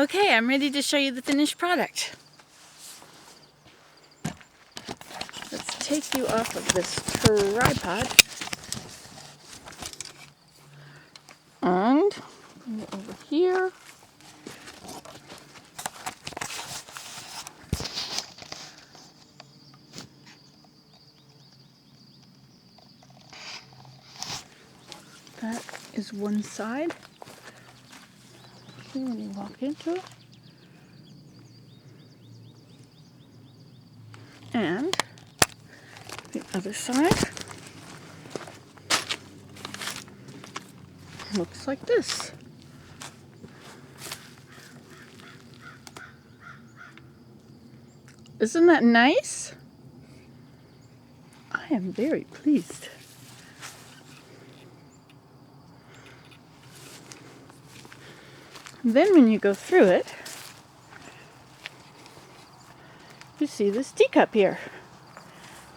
Okay, I'm ready to show you the finished product. Let's take you off of this tripod. And bring it over here. That is one side. See when you walk into it. And the other side looks like this. Isn't that nice? I am very pleased. Then when you go through it, you see this teacup here.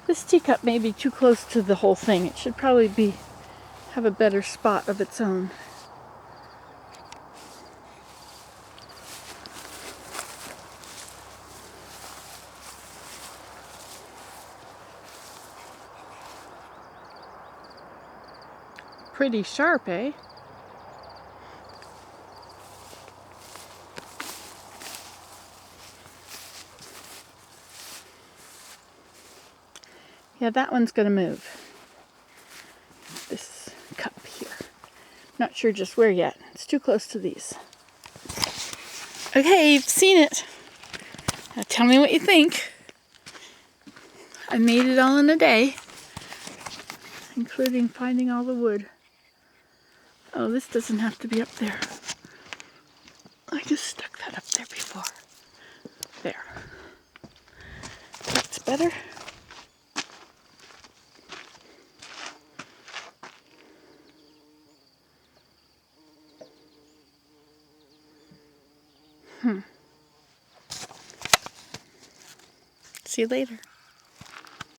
This teacup may be too close to the whole thing. It should probably have a better spot of its own. Pretty sharp, eh? Yeah, that one's going to move. This cup here. Not sure just where yet. It's too close to these. Okay, you've seen it. Now tell me what you think. I made it all in a day, including finding all the wood. Oh, this doesn't have to be up there. I just stuck that up there before. There. That's better. See you later.